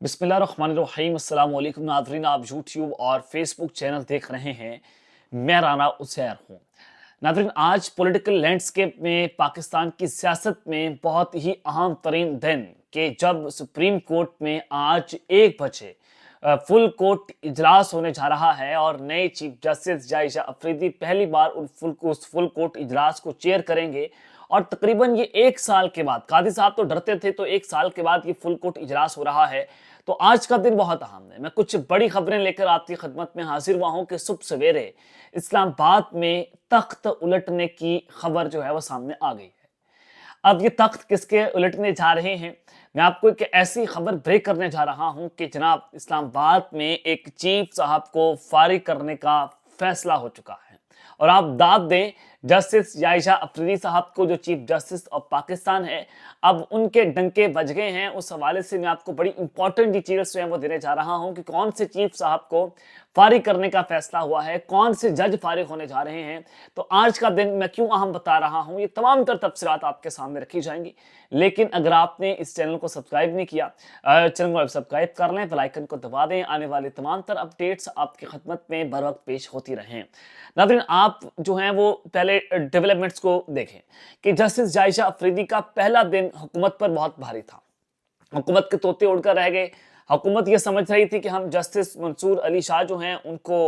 बिस्मिल्लाहिर्रहमानिर्रहीम अस्सलाम वालेकुम नाज़रीन, आप यूट्यूब और फेसबुक चैनल देख रहे हैं। मैं राना उसैर हूँ। नाज़रीन, आज पॉलिटिकल लैंडस्केप में पाकिस्तान की सियासत में बहुत ही अहम तरीन दिन कि जब सुप्रीम कोर्ट में आज 1 बजे फुल कोर्ट इजलास होने जा रहा है और नए चीफ जस्टिस जायशा अफरीदी पहली बार उस फुल कोर्ट इजलास को चेयर करेंगे। और तकरीबन ये 1 साल के बाद, कादी साहब तो डरते थे, तो 1 साल के बाद ये फुल कोर्ट इजलास हो रहा है। तो आज का दिन बहुत अहम है। मैं कुछ बड़ी खबरें लेकर आपकी खिदमत में हाजिर हुआ हूं कि सुबह सवेरे इस्लामाबाद में तख्त उलटने की खबर जो है वो सामने आ गई है। अब ये तख्त किसके उलटने जा रहे हैं, मैं आपको एक ऐसी खबर ब्रेक करने जा रहा हूं कि जनाब इस्लामाबाद में एक चीफ साहब को फारिग करने का फैसला हो चुका है। और आप दाद दें जस्टिस जायशा अफरीदी साहब को, जो चीफ जस्टिस ऑफ पाकिस्तान है, अब उनके डंके बज गए हैं। उस हवाले से मैं आपको बड़ी इंपॉर्टेंट डिटेल्स जो है वो देने जा रहा हूं कि कौन से चीफ साहब को फारिग करने का फैसला हुआ है, कौन से जज फारिग होने जा रहे हैं। तो आज का दिन मैं क्यों अहम बता रहा हूं, ये तमाम तर तफसीलात आपके सामने रखी जाएंगी। लेकिन अगर आपने इस चैनल को सब्सक्राइब नहीं किया, चैनल को सब्सक्राइब कर लें, बेल आइकन को दबा दें। आने वाले तमाम तर अपडेट्स आपकी खिदमत में बर वक्त पेश होती रहें। नाज़रीन, आप जो हैं वो पहले डेवलपमेंट्स को देखें कि जस्टिस जायशा अफरीदी का पहला दिन हुकूमत पर बहुत भारी था। हुकूमत के तोते उड़कर रह गए। हुकूमत ये समझ रही थी कि हम जस्टिस मंसूर अली शाह जो हैं उनको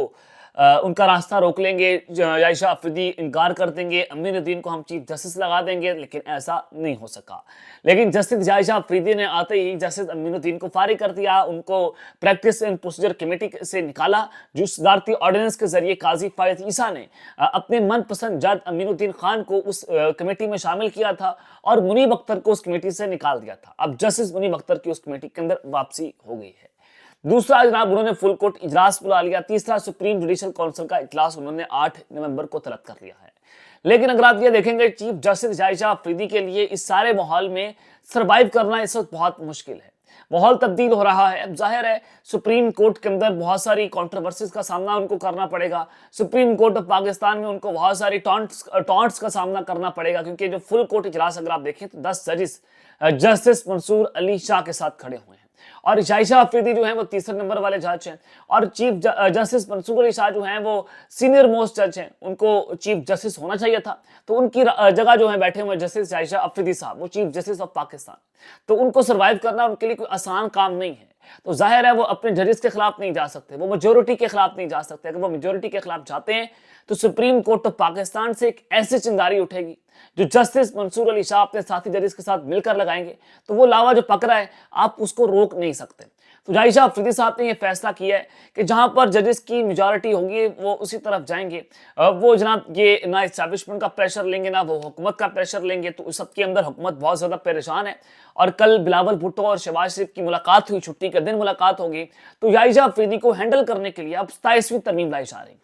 उनका रास्ता रोक लेंगे, जायशा अफरीदी इनकार कर देंगे, अमीरुद्दीन को हम चीफ जस्टिस लगा देंगे, लेकिन ऐसा नहीं हो सका। लेकिन जस्टिस जायशा अफरीदी ने आते ही जस्टिस अमीरुद्दीन को फारिग कर दिया, उनको प्रैक्टिस एंड प्रोसीजर कमेटी से निकाला, जो सदारती ऑर्डिनेंस के जरिए काजी फायद ईसा ने अपने मनपसंद जज अमीरुद्दीन खान को उस कमेटी में शामिल किया था और मुनीब अख्तर को उस कमेटी से निकाल दिया था। अब जस्टिस मुनीब अख्तर की उस कमेटी के अंदर वापसी हो गई है। दूसरा जनाब, उन्होंने फुल कोर्ट इजलास बुला लिया। तीसरा, सुप्रीम जुडिशल काउंसिल का इजलास उन्होंने 8 नवंबर को तलब कर लिया है। लेकिन अगर आप ये देखेंगे, चीफ जस्टिस जायशा अफरीदी के लिए इस सारे माहौल में सरवाइव करना इस वक्त बहुत मुश्किल है। माहौल तब्दील हो रहा है। अब जाहिर है सुप्रीम कोर्ट के अंदर बहुत सारी कंट्रोवर्सीज का सामना उनको करना पड़ेगा। सुप्रीम कोर्ट ऑफ पाकिस्तान में उनको बहुत सारी टॉन्ट्स का सामना करना पड़ेगा, क्योंकि जो फुल कोर्ट इजलास अगर आप देखें तो 10 जजेस जस्टिस मंसूर अली शाह के साथ खड़े हुए हैं और जायशा अफरीदी जो है वो तीसरे नंबर वाले जज हैं और चीफ जस्टिस मंसूर अली शाह जो हैं वो सीनियर मोस्ट जज हैं, उनको चीफ जस्टिस होना चाहिए था। तो उनकी जगह जो है बैठे हुए जस्टिस जायशा अफरीदी साहब, वो चीफ जस्टिस ऑफ पाकिस्तान। तो उनको सर्वाइव करना उनके लिए कोई आसान काम नहीं है। तो जाहिर है वो अपने जजेस के खिलाफ नहीं जा सकते, वो मेजोरिटी के खिलाफ नहीं जा सकते। अगर वो मेजोरिटी के खिलाफ जाते हैं तो सुप्रीम कोर्ट ऑफ पाकिस्तान से एक ऐसी चिंगारी उठेगी जो जस्टिस मंसूर अली शाह अपने साथी जजेस के साथ मिलकर लगाएंगे। तो वो लावा जो पकड़ा है आप उसको रोक नहीं सकते। तो जायशा अफरीदी साहब ने यह फैसला किया है कि जहां पर जजेस की मेजॉरिटी होगी वो उसी तरफ जाएंगे। वो जनाब ये ना इस्टेब्लिशमेंट का प्रेशर लेंगे ना वो हुकूमत का प्रेशर लेंगे। तो उस सबके अंदर हुकूमत बहुत ज्यादा परेशान है। और कल बिलावल भुट्टो और शहबाज शरीफ की मुलाकात हुई, छुट्टी के दिन मुलाकात होगी। तो जायशा अफरीदी को हैंडल करने के लिए अब 27वीं तरमीम लाई जा रही है।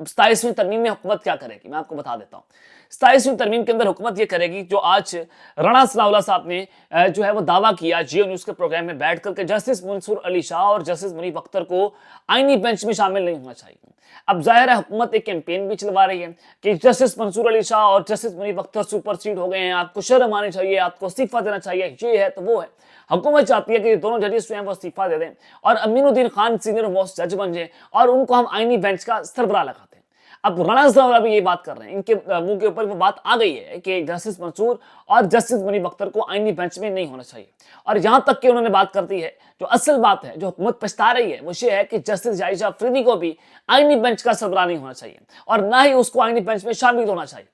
27वीं तरमीम में हुकूमत क्या करेगी, मैं आपको बता देता हूँ। 27वीं तरमीम के अंदर हुकूमत ये करेगी जो आज राणा सनाउल्लाह साहब ने जो है वो दावा किया जियो न्यूज़ के प्रोग्राम में बैठ करके, जस्टिस मंसूर अली शाह और जस्टिस मुनीब अख्तर को आईनी बेंच में शामिल नहीं होना चाहिए। अब जाहिर है हुकूमत एक कैंपेन भी चलवा रही है कि जस्टिस मंसूर अली शाह और जस्टिस मुनीब अख्तर सुपरसीड हो गए हैं, आपको शर्म आनी चाहिए, आपको इस्तीफा देना चाहिए, ये है तो वो है। हुकूमत चाहती है कि दोनों जजेस जो हैं वो इस्तीफा दे दें और अमीनुद्दीन खान सीनियर मोस्ट जज बन जाए और उनको हम आईनी बेंच का सरबराह लगाते हैं। अब राणा साहब भी ये बात कर रहे हैं, इनके मुंह के ऊपर वो बात आ गई है कि जस्टिस मंसूर और जस्टिस मुनीब अख्तर को आईनी बेंच में नहीं होना चाहिए। और यहां तक कि उन्होंने बात कर दी है, जो असल बात है जो हुकूमत पछता रही है वो ये है कि जस्टिस जायशा अफरीदी को भी आईनी बेंच का सरबराह नहीं होना चाहिए और ना ही उसको आईनी बेंच में शामिल होना चाहिए।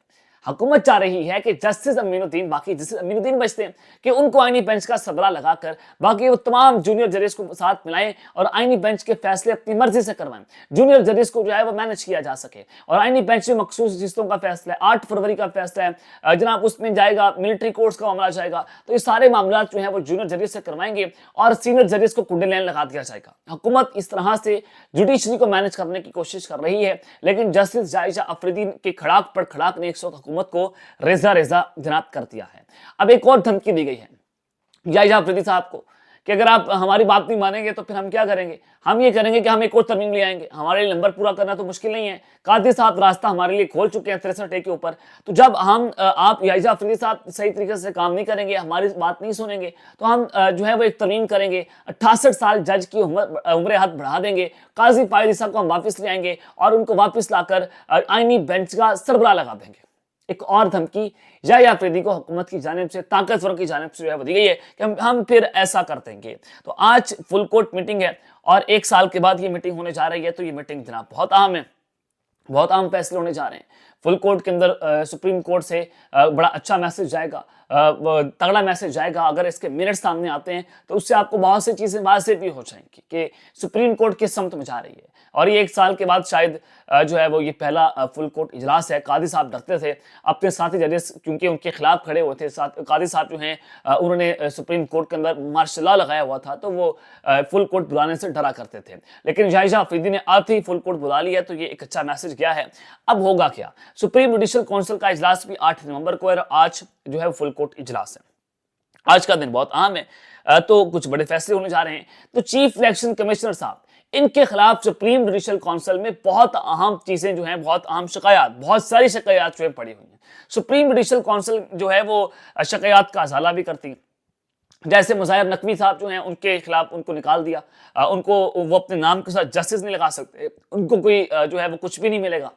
हुकूमत चाह रही है कि जस्टिस अमीनुद्दीन, बाकी जस्टिस अमीनुद्दीन बचते हैं कि उनको आईनी बेंच का सरबराह लगाकर बाकी वो तमाम जूनियर जजेस को साथ मिलाएं और आईनी बेंच के फैसले अपनी मर्जी से करवाएं। जूनियर जजेस को जो है वो मैनेज किया जा सके और आईनी बेंच में मखसूस चीज़ों का फैसला है, 8 फरवरी का फैसला है जनाब, उसमें जाएगा मिलिट्री कोर्ट्स का मामला जाएगा। तो ये सारे मामला जो है वो जूनियर जजेस से करवाएंगे और सीनियर जजेस को कुंडे लाइन लगा दिया जाएगा। हुकूमत इस तरह से जुडिशरी को मैनेज करने की कोशिश कर रही है, लेकिन जस्टिस जायशा अफरीदी के खड़ाक पर खड़ाक ने एक हुकूमत को रेजा रेजा जनाब कर दिया है। अब एक और धमकी दी गई है जायशा अफरीदी साहब को कि अगर आप हमारी बात नहीं मानेंगे तो फिर हम क्या करेंगे, हम ये करेंगे कि हम एक और तरमीम ले आएंगे, हमारे लिए नंबर पूरा करना तो मुश्किल नहीं है। कादी साहब रास्ता हमारे लिए खोल चुके हैं 63A के ऊपर। तो जब हम आप याहिया अफरीदी साहब सही तरीके से काम नहीं करेंगे, हमारी बात नहीं सुनेंगे, तो हम जो है वो एक तरमीम करेंगे, 68 साल जज की उम्र हद बढ़ा देंगे, काजी फायदी साहब को हम वापस ले आएंगे और उनको वापस लाकर आईनी बेंच का सरबराह लगा देंगे। एक और धमकी याहिया अफरीदी को हुकूमत की जानिब से, ताकतवरों की जानिब से दी गई है कि हम फिर ऐसा कर देंगे। तो आज फुल कोर्ट मीटिंग है और 1 साल के बाद ये मीटिंग होने जा रही है। तो ये मीटिंग जनाब बहुत अहम है, बहुत अहम फैसले होने जा रहे हैं। फुल कोर्ट के अंदर सुप्रीम कोर्ट से बड़ा अच्छा मैसेज जाएगा, तगड़ा मैसेज जाएगा। अगर इसके मिनट सामने आते हैं तो उससे आपको बहुत सी चीजें वाज़ेह भी हो जाएंगी कि सुप्रीम कोर्ट किस समत में जा रही है। और ये 1 साल के बाद शायद जो है वो ये पहला फुल कोर्ट इजलास है। कादी साहब डरते थे अपने साथी जजेस, क्योंकि उनके खिलाफ खड़े हुए थे। कादी साहब जो हैं उन्होंने सुप्रीम कोर्ट के अंदर मार्शल लॉ लगाया हुआ था, तो वो फुल कोर्ट बुलाने से डरा करते थे। लेकिन याहिया अफरीदी ने आते ही फुल कोर्ट बुला लिया, तो ये एक अच्छा मैसेज गया है। अब होगा क्या, सुप्रीम जुडिशल काउंसिल का इजलास भी 8 नवंबर को है और आज जो है फुल कोर्ट इजलास है। आज का दिन बहुत अहम है, तो कुछ बड़े फैसले होने जा रहे हैं। तो चीफ इलेक्शन कमिश्नर साहब, इनके खिलाफ सुप्रीम जुडिशल काउंसिल में बहुत अहम चीजें जो हैं, बहुत अहम शिकायत, बहुत सारी शिकायत जो है पड़ी हुई हैं। सुप्रीम जुडिशल काउंसिल जो है वो शिकायत का अजाला भी करती है। जैसे मुज़ाहिर नकवी साहब जो हैं उनके खिलाफ उनको निकाल दिया, उनको वो अपने नाम के साथ जस्टिस नहीं लगा सकते, उनको कोई जो है वो कुछ भी नहीं मिलेगा,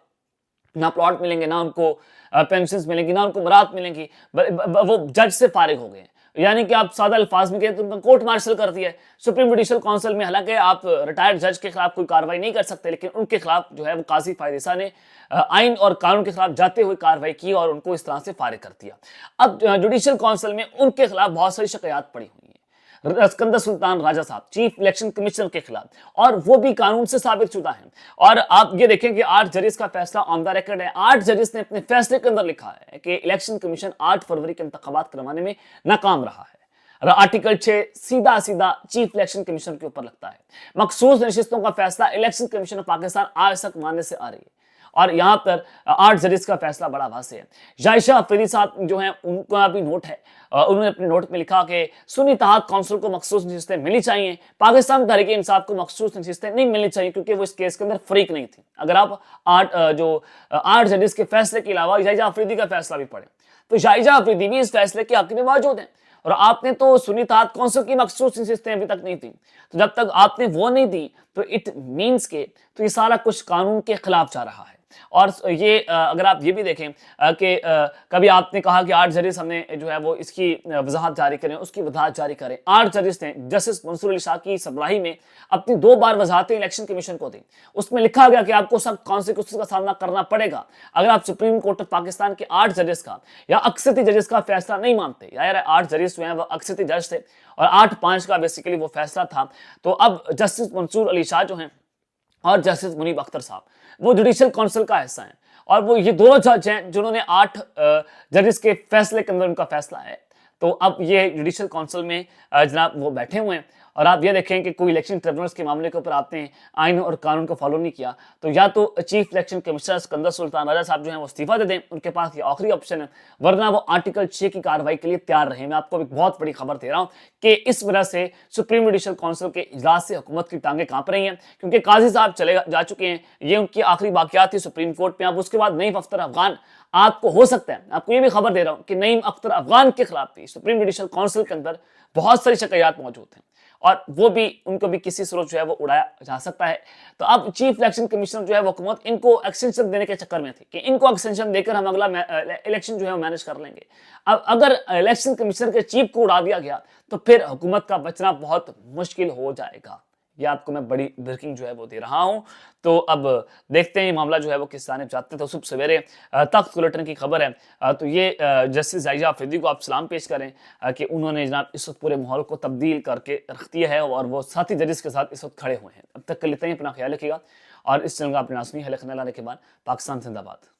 ना प्लॉट मिलेंगे, ना उनको पेंशन मिलेंगी, ना उनको मुराद मिलेंगी। वो जज से फारिग हो गए हैं। यानी कि आप सादा अल्फाज में कहें तो उनका कोर्ट मार्शल कर दिया है सुप्रीम जुडिशल काउंसिल में। हालांकि आप रिटायर्ड जज के खिलाफ कोई कार्रवाई नहीं कर सकते, लेकिन उनके खिलाफ जो है वो काजी फायदी साहब ने आइन और कानून के खिलाफ जाते हुए कार्रवाई की और उनको इस तरह से फारिग कर दिया। अब जुडिशल काउंसिल में उनके खिलाफ बहुत सारी शिकायत पड़ी हुई है। सिकंदर सुल्तान राजा साहब चीफ इलेक्शन कमिश्नर के खिलाफ, और वो भी कानून से साबित शुदा है। और आप ये देखें कि 8 जजेस का फैसला ऑन द रिकॉर्ड है। 8 जजेस ने अपने फैसले के अंदर लिखा है कि इलेक्शन कमीशन 8 फरवरी के इंतखाबात करवाने में नाकाम रहा है। आर्टिकल 6 सीधा सीधा चीफ इलेक्शन कमीशन के ऊपर लगता है। मखसूस नशिस्तों का फैसला इलेक्शन कमीशन ऑफ पाकिस्तान आज तक मानने से आ रही है और यहां पर 8 जजेस का फैसला बड़ा वाज़ेह है। याहिया अफरीदी साहब जो हैं उनका भी नोट है, उन्होंने अपने नोट में लिखा कि सुन्नी इत्तेहाद काउंसिल को मखसूस नशिस्तें मिलनी चाहिए, पाकिस्तान तहरीक इंसाफ को मखसूस नशिस्तें नहीं मिलनी चाहिए, क्योंकि वो इस केस के अंदर फरीक नहीं थी। अगर आप 8 जजेस के फैसले के अलावा याहिया अफरीदी का फैसला भी पढ़े तो याहिया अफरीदी भी इस फैसले के हक में मौजूद हैं। और आपने तो सुन्नी इत्तेहाद काउंसिल की मखसूस नशिस्तें अभी तक नहीं थी, तो जब तक आपने वो नहीं दी तो इट मीन्स के तो ये सारा कुछ कानून के खिलाफ जा रहा है। और ये अगर आप ये भी देखें कि कभी आपने कहा कि 8 जजेस हमने जो है वो इसकी वजाहत जारी करें, उसकी वजाहत जारी करें। 8 जजेस ने जस्टिस मंसूर अली शाह की सरबराही में अपनी 2 बार वजाहतें इलेक्शन कमीशन को दी। उसमें लिखा गया कि आपको सख्त कॉन्सिक्वेंसेस का सामना करना पड़ेगा अगर आप सुप्रीम कोर्ट ऑफ पाकिस्तान के 8 जजेस का या अक्सरती जजेस का फैसला नहीं मानते। यार 8 जजेस जो हैं वो अक्सरती जज थे और 8-5 का बेसिकली वो फैसला था। तो अब जस्टिस मंसूर अली शाह जो हैं और जस्टिस मुनीब अख्तर साहब वो जुडिशल काउंसिल का हिस्सा हैं और वो ये दोनों जज हैं जिन्होंने 8 जजेस के फैसले के अंदर उनका फैसला है। तो अब ये जुडिशल काउंसिल में जनाब वो बैठे हुए हैं और आप ये देखें कि कोई इलेक्शन ट्रिब्यूनल्स के मामले के ऊपर आपने आइन और कानून को फॉलो नहीं किया तो या तो chief election commissioner Sikandar Sultan Raja साहब जो हैं वो इस्तीफा दे दें, उनके पास ये आखिरी ऑप्शन है, वरना वो आर्टिकल 6 की कार्रवाई के लिए तैयार रहे। मैं आपको एक बहुत बड़ी खबर दे रहा हूँ कि इस वजह से सुप्रीम जुडिशल काउंसिल के इजलास से हुकूमत की टांगें कांप रही हैं, क्योंकि काजी साहब चले जा चुके हैं, ये उनकी आखिरी बाकियात थी सुप्रीम कोर्ट में। अब उसके बाद नईम अख्तर अफगान, आपको हो सकता है, आपको ये भी खबर दे रहा हूं कि नईम अख्तर अफगान के खिलाफ भी सुप्रीम जुडिशल काउंसिल के अंदर बहुत सारी शिकायत मौजूद हैं और वो भी उनको भी किसी स्रोत जो है वो उड़ाया जा सकता है। तो अब चीफ इलेक्शन कमिश्नर जो है वो हुकूमत इनको एक्सटेंशन देने के चक्कर में थी कि इनको एक्सटेंशन देकर हम अगला इलेक्शन जो है वो मैनेज कर लेंगे। अब अगर इलेक्शन कमिश्नर के चीफ को उड़ा दिया गया तो फिर हुकूमत का बचना बहुत मुश्किल हो जाएगा। ये आपको मैं बड़ी ब्रेकिंग जो है वो दे रहा हूं। तो अब देखते हैं ये मामला जो है वो किस जानिब जाते हैं। तो सुबह सवेरे तख्त बुलेटिन की खबर है, तो ये जस्टिस याहिया अफरीदी को आप सलाम पेश करें कि उन्होंने जनाब इस वक्त पूरे माहौल को तब्दील करके रख दिया है और वो साथी जजेस के साथ इस वक्त खड़े हुए हैं। अब तक के लेते हैं, अपना ख्याल रखिएगा और इस चैनल का अपने नाज़रीन हल लाने के बाद पाकिस्तान जिंदाबाद।